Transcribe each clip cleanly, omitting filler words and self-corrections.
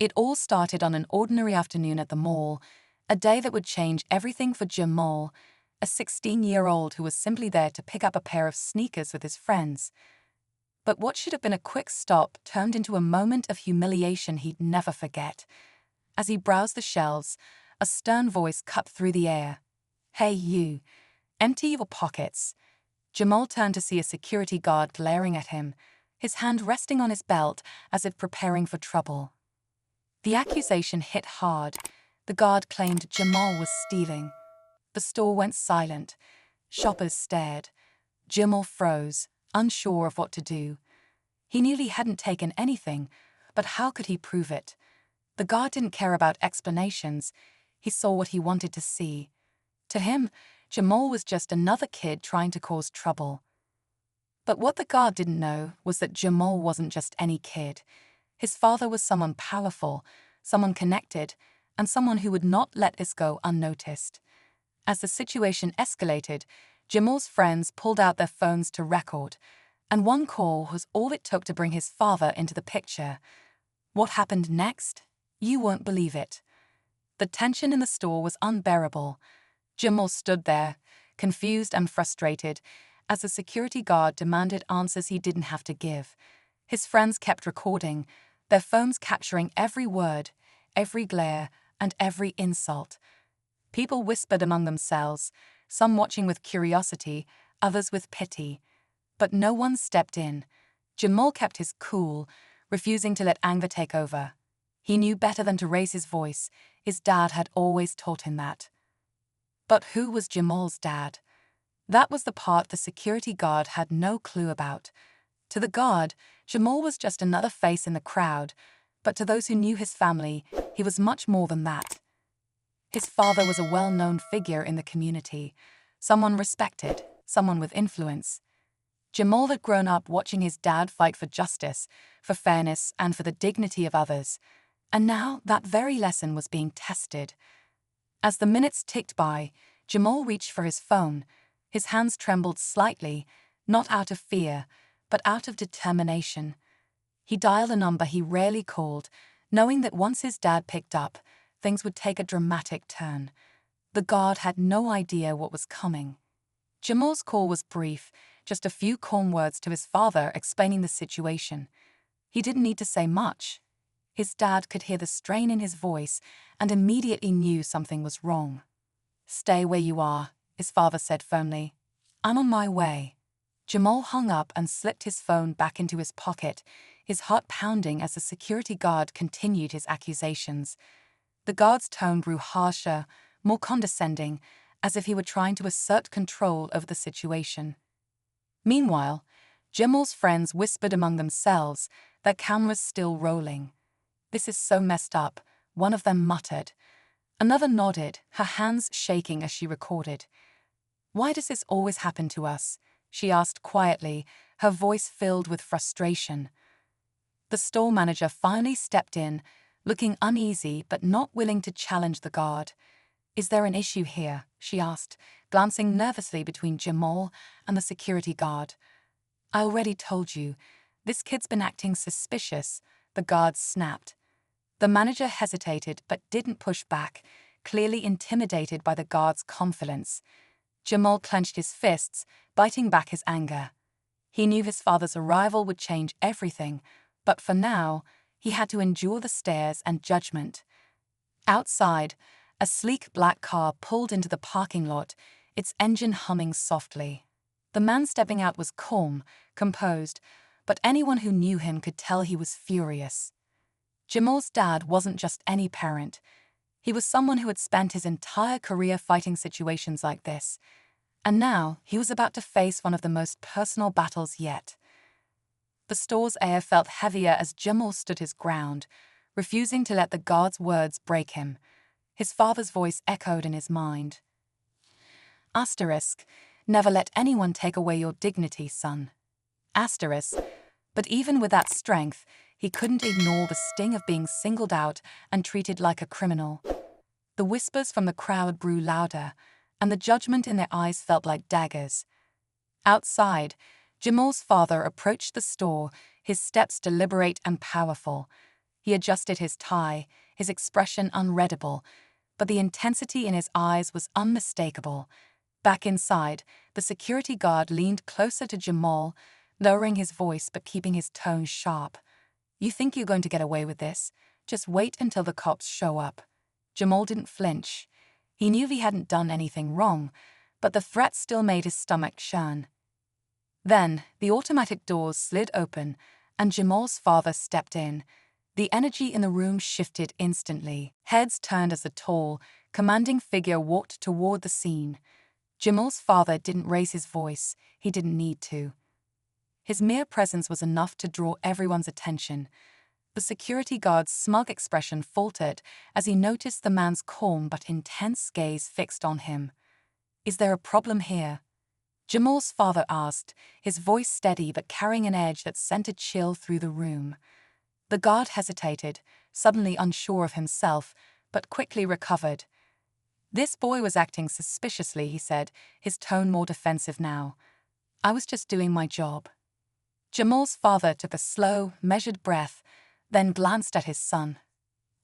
It all started on an ordinary afternoon at the mall, a day that would change everything for Jamal, a 16-year-old who was simply there to pick up a pair of sneakers with his friends. But what should have been a quick stop turned into a moment of humiliation he'd never forget. As he browsed the shelves, a stern voice cut through the air. "Hey you, empty your pockets." Jamal turned to see a security guard glaring at him, his hand resting on his belt as if preparing for trouble. The accusation hit hard. The guard claimed Jamal was stealing. The store went silent. Shoppers stared. Jamal froze, unsure of what to do. He knew he hadn't taken anything, but how could he prove it? The guard didn't care about explanations. He saw what he wanted to see. To him, Jamal was just another kid trying to cause trouble. But what the guard didn't know was that Jamal wasn't just any kid. His father was someone powerful, someone connected, and someone who would not let this go unnoticed. As the situation escalated, Jamal's friends pulled out their phones to record, and one call was all it took to bring his father into the picture. What happened next? You won't believe it. The tension in the store was unbearable. Jamal stood there, confused and frustrated, as the security guard demanded answers he didn't have to give. His friends kept recording, their phones capturing every word, every glare, and every insult. People whispered among themselves, some watching with curiosity, others with pity. But no one stepped in. Jamal kept his cool, refusing to let anger take over. He knew better than to raise his voice. His dad had always taught him that. But who was Jamal's dad? That was the part the security guard had no clue about. To the guard, Jamal was just another face in the crowd, but to those who knew his family, he was much more than that. His father was a well-known figure in the community, someone respected, someone with influence. Jamal had grown up watching his dad fight for justice, for fairness, and for the dignity of others, and now that very lesson was being tested. As the minutes ticked by, Jamal reached for his phone. His hands trembled slightly, not out of fear, but out of determination. He dialed a number he rarely called, knowing that once his dad picked up, things would take a dramatic turn. The guard had no idea what was coming. Jamal's call was brief, just a few calm words to his father explaining the situation. He didn't need to say much. His dad could hear the strain in his voice and immediately knew something was wrong. "Stay where you are," his father said firmly. "I'm on my way." Jamal hung up and slipped his phone back into his pocket, his heart pounding as the security guard continued his accusations. The guard's tone grew harsher, more condescending, as if he were trying to assert control over the situation. Meanwhile, Jamal's friends whispered among themselves, their cameras still rolling. "This is so messed up," one of them muttered. Another nodded, her hands shaking as she recorded. "Why does this always happen to us?" she asked quietly, her voice filled with frustration. The store manager finally stepped in, looking uneasy but not willing to challenge the guard. "Is there an issue here?" she asked, glancing nervously between Jamal and the security guard. "I already told you. This kid's been acting suspicious," the guard snapped. The manager hesitated but didn't push back, clearly intimidated by the guard's confidence. Jamal clenched his fists, biting back his anger. He knew his father's arrival would change everything, but for now, he had to endure the stares and judgment. Outside, a sleek black car pulled into the parking lot, its engine humming softly. The man stepping out was calm, composed, but anyone who knew him could tell he was furious. Jamal's dad wasn't just any parent. He was someone who had spent his entire career fighting situations like this, and now he was about to face one of the most personal battles yet. The store's air felt heavier as Jamal stood his ground, refusing to let the guard's words break him. His father's voice echoed in his mind. Asterisk, never let anyone take away your dignity, son. Asterisk, but even with that strength, he couldn't ignore the sting of being singled out and treated like a criminal. The whispers from the crowd grew louder, and the judgment in their eyes felt like daggers. Outside, Jamal's father approached the store, his steps deliberate and powerful. He adjusted his tie, his expression unreadable, but the intensity in his eyes was unmistakable. Back inside, the security guard leaned closer to Jamal, lowering his voice but keeping his tone sharp. "You think you're going to get away with this? Just wait until the cops show up." Jamal didn't flinch. He knew he hadn't done anything wrong, but the threat still made his stomach churn. Then, the automatic doors slid open, and Jamal's father stepped in. The energy in the room shifted instantly. Heads turned as the tall, commanding figure walked toward the scene. Jamal's father didn't raise his voice. He didn't need to. His mere presence was enough to draw everyone's attention. The security guard's smug expression faltered as he noticed the man's calm but intense gaze fixed on him. "Is there a problem here?" Jamal's father asked, his voice steady but carrying an edge that sent a chill through the room. The guard hesitated, suddenly unsure of himself, but quickly recovered. "This boy was acting suspiciously," he said, his tone more defensive now. "I was just doing my job." Jamal's father took a slow, measured breath, then glanced at his son.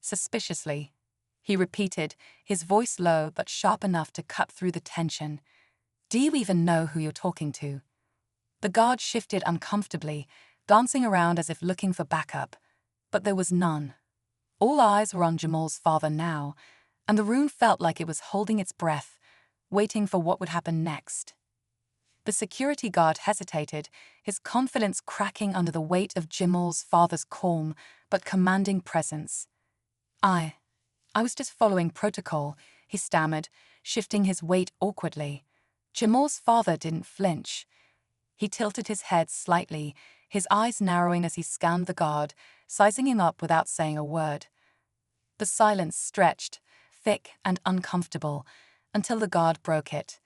"Suspiciously," he repeated, his voice low but sharp enough to cut through the tension. "Do you even know who you're talking to?" The guard shifted uncomfortably, dancing around as if looking for backup, but there was none. All eyes were on Jamal's father now, and the room felt like it was holding its breath, waiting for what would happen next. The security guard hesitated, his confidence cracking under the weight of Jamal's father's calm but commanding presence. I was just following protocol," he stammered, shifting his weight awkwardly. Jamal's father didn't flinch. He tilted his head slightly, his eyes narrowing as he scanned the guard, sizing him up without saying a word. The silence stretched, thick and uncomfortable, until the guard broke it.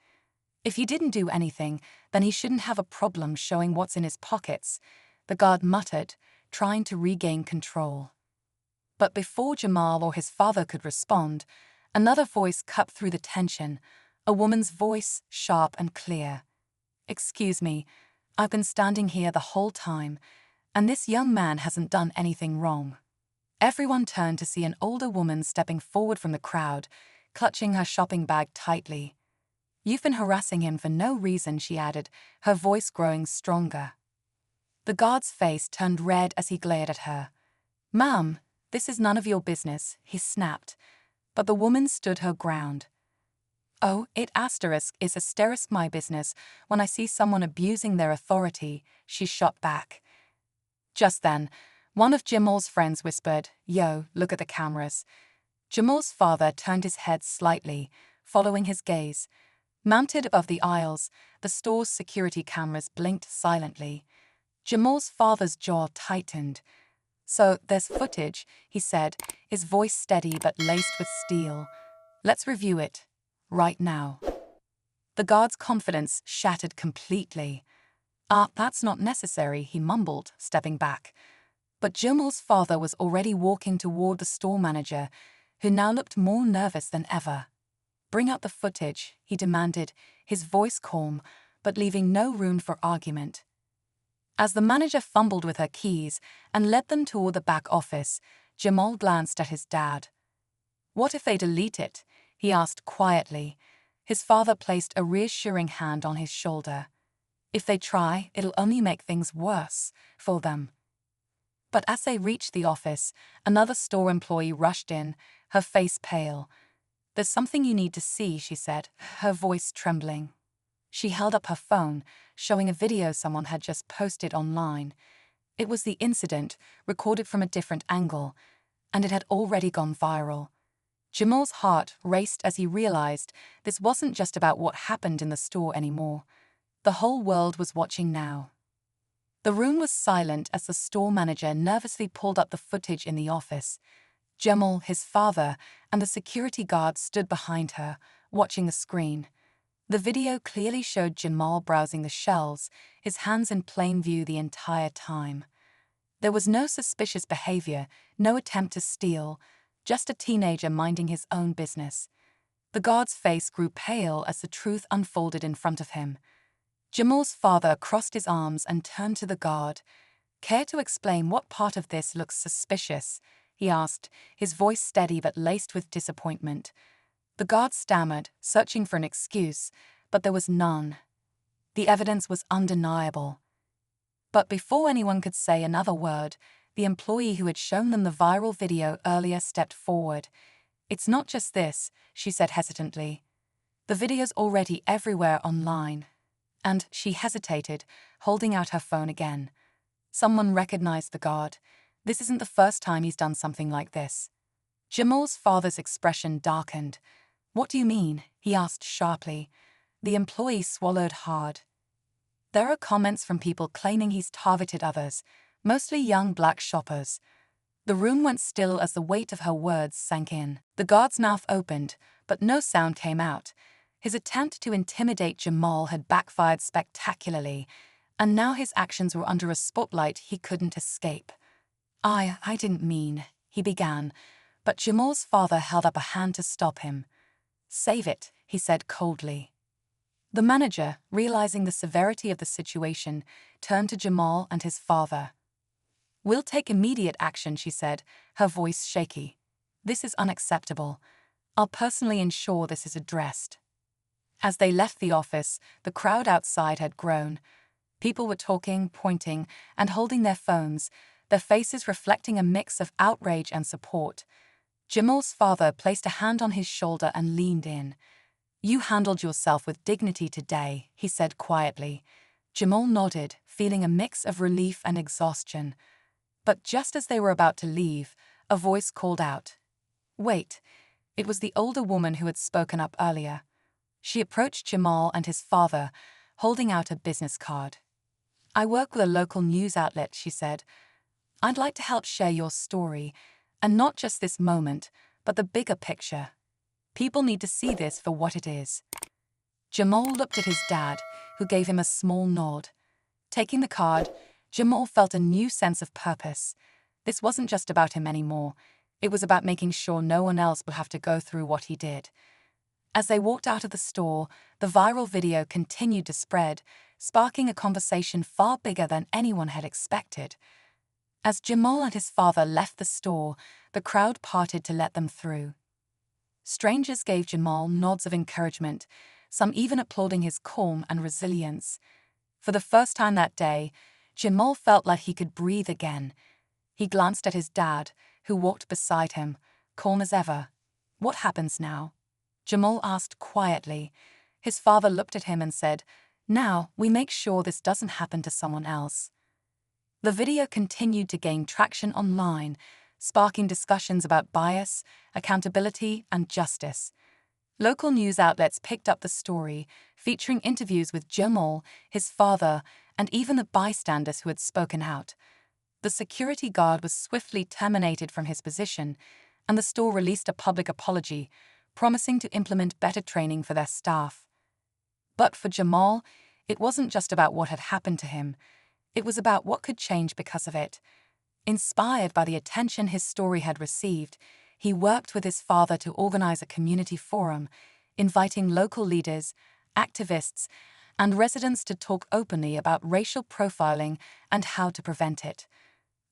"If he didn't do anything, then he shouldn't have a problem showing what's in his pockets," the guard muttered, trying to regain control. But before Jamal or his father could respond, another voice cut through the tension, a woman's voice, sharp and clear. "Excuse me, I've been standing here the whole time, and this young man hasn't done anything wrong." Everyone turned to see an older woman stepping forward from the crowd, clutching her shopping bag tightly. "You've been harassing him for no reason," she added, her voice growing stronger. The guard's face turned red as he glared at her. "Ma'am, this is none of your business," he snapped, but the woman stood her ground. "Oh, it is asterisk my business when I see someone abusing their authority," she shot back. Just then, one of Jamal's friends whispered, "Yo, look at the cameras." Jamal's father turned his head slightly, following his gaze. Mounted above the aisles, the store's security cameras blinked silently. Jamal's father's jaw tightened. "So, there's footage," he said, his voice steady but laced with steel. "Let's review it. Right now." The guard's confidence shattered completely. That's not necessary," he mumbled, stepping back. But Jamal's father was already walking toward the store manager, who now looked more nervous than ever. "Bring out the footage," he demanded, his voice calm, but leaving no room for argument. As the manager fumbled with her keys and led them toward the back office, Jamal glanced at his dad. "What if they delete it?" he asked quietly. His father placed a reassuring hand on his shoulder. "If they try, it'll only make things worse for them." But as they reached the office, another store employee rushed in, her face pale. "There's something you need to see," she said, her voice trembling. She held up her phone, showing a video someone had just posted online. It was the incident, recorded from a different angle, and it had already gone viral. Jamal's heart raced as he realized this wasn't just about what happened in the store anymore. The whole world was watching now. The room was silent as the store manager nervously pulled up the footage in the office. Jamal, his father, and the security guard stood behind her, watching the screen. The video clearly showed Jamal browsing the shelves, his hands in plain view the entire time. There was no suspicious behavior, no attempt to steal, just a teenager minding his own business. The guard's face grew pale as the truth unfolded in front of him. Jamal's father crossed his arms and turned to the guard. "Care to explain what part of this looks suspicious?" he asked, his voice steady but laced with disappointment. The guard stammered, searching for an excuse, but there was none. The evidence was undeniable. But before anyone could say another word, the employee who had shown them the viral video earlier stepped forward. "It's not just this," she said hesitantly. "The video's already everywhere online." And she hesitated, holding out her phone again. Someone recognized the guard. This isn't the first time he's done something like this. Jamal's father's expression darkened. "What do you mean?" he asked sharply. The employee swallowed hard. "There are comments from people claiming he's targeted others, mostly young black shoppers." The room went still as the weight of her words sank in. The guard's mouth opened, but no sound came out. His attempt to intimidate Jamal had backfired spectacularly, and now his actions were under a spotlight he couldn't escape. I didn't mean," he began, but Jamal's father held up a hand to stop him. "Save it," he said coldly. The manager, realizing the severity of the situation, turned to Jamal and his father. "We'll take immediate action," she said, her voice shaky. "This is unacceptable. I'll personally ensure this is addressed." As they left the office, the crowd outside had grown. People were talking, pointing, and holding their phones, their faces reflecting a mix of outrage and support. Jamal's father placed a hand on his shoulder and leaned in. "You handled yourself with dignity today," he said quietly. Jamal nodded, feeling a mix of relief and exhaustion. But just as they were about to leave, a voice called out. "Wait." It was the older woman who had spoken up earlier. She approached Jamal and his father, holding out a business card. "I work with a local news outlet," she said. "I'd like to help share your story, and not just this moment, but the bigger picture. People need to see this for what it is." Jamal looked at his dad, who gave him a small nod. Taking the card, Jamal felt a new sense of purpose. This wasn't just about him anymore. It was about making sure no one else would have to go through what he did. As they walked out of the store, the viral video continued to spread, sparking a conversation far bigger than anyone had expected. As Jamal and his father left the store, the crowd parted to let them through. Strangers gave Jamal nods of encouragement, some even applauding his calm and resilience. For the first time that day, Jamal felt like he could breathe again. He glanced at his dad, who walked beside him, calm as ever. "What happens now?" Jamal asked quietly. His father looked at him and said, "Now, we make sure this doesn't happen to someone else." The video continued to gain traction online, sparking discussions about bias, accountability, and justice. Local news outlets picked up the story, featuring interviews with Jamal, his father, and even the bystanders who had spoken out. The security guard was swiftly terminated from his position, and the store released a public apology, promising to implement better training for their staff. But for Jamal, it wasn't just about what had happened to him. It was about what could change because of it. Inspired by the attention his story had received, he worked with his father to organize a community forum, inviting local leaders, activists, and residents to talk openly about racial profiling and how to prevent it.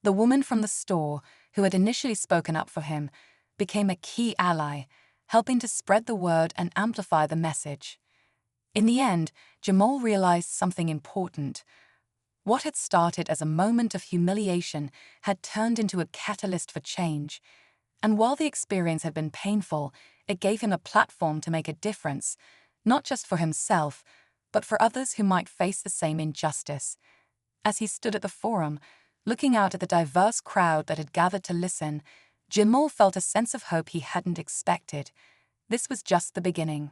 The woman from the store, who had initially spoken up for him, became a key ally, helping to spread the word and amplify the message. In the end, Jamal realized something important. What had started as a moment of humiliation had turned into a catalyst for change. And while the experience had been painful, it gave him a platform to make a difference, not just for himself, but for others who might face the same injustice. As he stood at the forum, looking out at the diverse crowd that had gathered to listen, Jamal felt a sense of hope he hadn't expected. This was just the beginning.